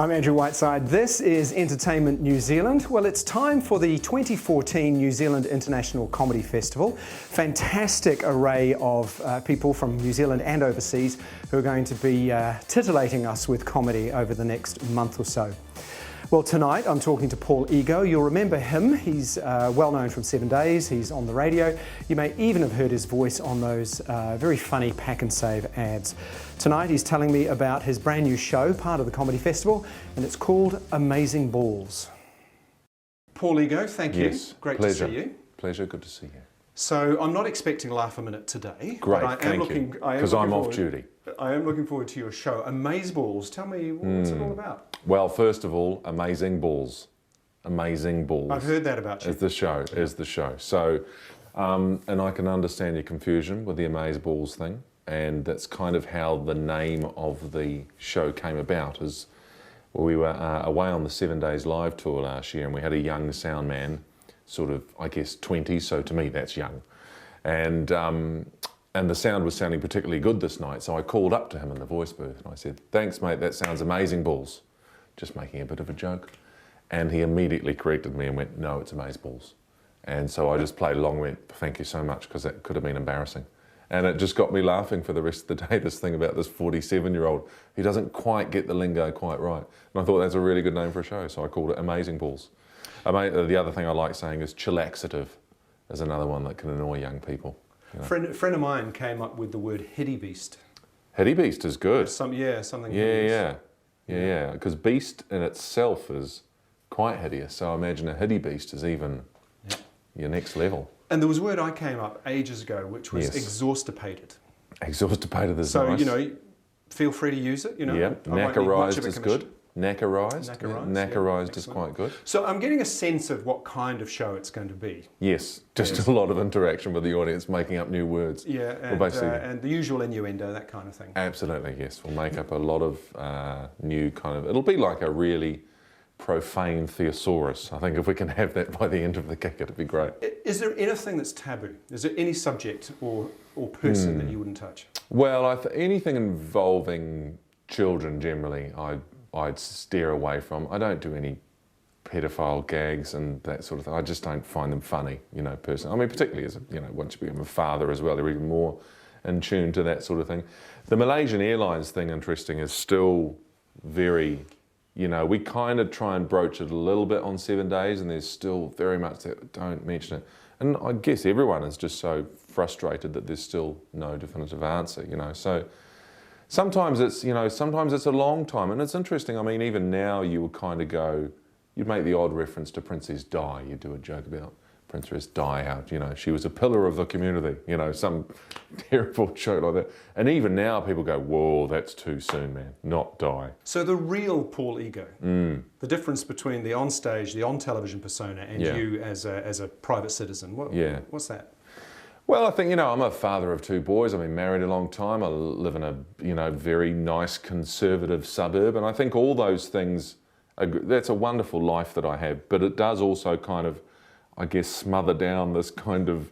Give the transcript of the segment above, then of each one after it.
I'm Andrew Whiteside. This is Entertainment New Zealand. Well, it's time for the 2014 New Zealand International Comedy Festival. Fantastic array of people from New Zealand and overseas who are going to be titillating us with comedy over the next month or so. Well, tonight I'm talking to Paul Ego. You'll remember him. He's well known from 7 Days. He's on the radio. You may even have heard his voice on those very funny Pack and Save ads. Tonight he's telling me about his brand new show, part of the Comedy Festival, and it's called Amazing Balls. Paul Ego, thank you. Yes, great pleasure. to see you. Pleasure, good to see you. So I'm not expecting Laugh a Minute today. Great, but thank you, because I'm off duty. I am looking forward to your show, Amazeballs. Tell me, what's it all about? Well, first of all, Amazing Balls. Amazing Balls. I've heard that about you. Is the show. So, and I can understand your confusion with the Amazeballs thing, and that's kind of how the name of the show came about. Is we were away on the 7 Days live tour last year, and we had a young sound man, sort of, I guess, 20, so to me that's young. And the sound was sounding particularly good this night, so I called up to him in the voice booth and I said, "Thanks mate, that sounds amazing balls." Just making a bit of a joke. And he immediately corrected me and went, "No, it's Amazeballs." And so I just played along and went, "Thank you so much," because that could have been embarrassing. And it just got me laughing for the rest of the day, this thing about this 47-year-old who doesn't quite get the lingo quite right. And I thought that's a really good name for a show, so I called it Amazing Balls. The other thing I like saying is chillaxative is another one that can annoy young people. You know. Friend of mine came up with the word hiddie beast. Hiddie beast is good. Something. Yeah, because beast in itself is quite hideous, so I imagine a hiddie beast is even your next level. And there was a word I came up ages ago, which was exhaustipated. Exhaustipated is so, nice. you know, feel free to use it, you know. Yeah, knackerised is good. Knackerised is quite good. So I'm getting a sense of what kind of show it's going to be. Yes, just a lot of interaction with the audience, making up new words. Yeah, and, and the usual innuendo, that kind of thing. Absolutely, yes. We'll make up a lot of new kind of... It'll be like a really profane thesaurus. I think if we can have that by the end of the gig, it'd be great. Is there anything that's taboo? Is there any subject or person that you wouldn't touch? Well, anything involving children generally, I'd steer away from. I don't do any pedophile gags and that sort of thing. I just don't find them funny, you know, personally. I mean, particularly as, you know, once you become a father as well, they're even more in tune to that sort of thing. The Malaysian Airlines thing, interesting, is still very, you know, we kind of try and broach it a little bit on 7 Days, and there's still very much that don't mention it. And I guess everyone is just so frustrated that there's still no definitive answer, you know. So sometimes it's, you know, sometimes it's a long time, and it's interesting. I mean, even now you would kind of go, you'd make the odd reference to Princess Di. You'd do a joke about Princess Di, how, you know, she was a pillar of the community, you know, some terrible joke like that. And even now people go, "Whoa, that's too soon, man, not Di." So the real Paul Ego, the difference between the on-stage, the on-television persona and you as a private citizen, what's that? Well, I think, you know, I'm a father of 2 boys. I've been married a long time. I live in a, you know, very nice conservative suburb, and I think all those things, that's a wonderful life that I have, but it does also kind of, I guess, smother down this kind of,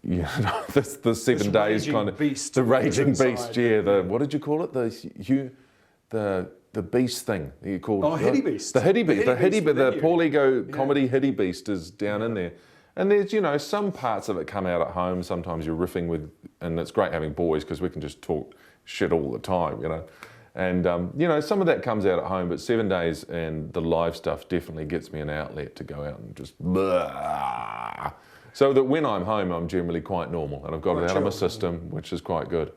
you know, the 7 Days kind of beast, the raging beast. Yeah, what did you call it? The beast thing you called. Oh, hiddie beast. The hiddie beast. The Paul Ego comedy hiddie beast is down in there. And there's, you know, some parts of it come out at home. Sometimes you're riffing with, and it's great having boys because we can just talk shit all the time, you know. And, you know, some of that comes out at home, but 7 Days and the live stuff definitely gets me an outlet to go out and just blah. So that when I'm home, I'm generally quite normal, and I've got it out of my system, which is quite good.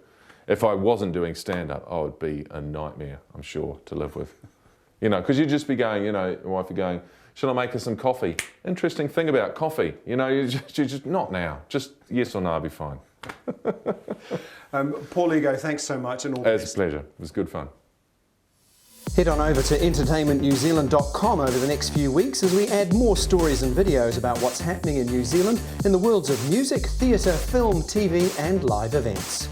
If I wasn't doing stand-up, I would be a nightmare, I'm sure, to live with. You know, because you'd just be going, you know, your wife would be going, "Should I make her some coffee?" Interesting thing about coffee, you know, you just not now, just yes or no, I'll be fine. Paul Ego, thanks so much, and all the best. It's a pleasure. It was good fun. Head on over to entertainmentnewzealand.com over the next few weeks as we add more stories and videos about what's happening in New Zealand in the worlds of music, theatre, film, TV and live events.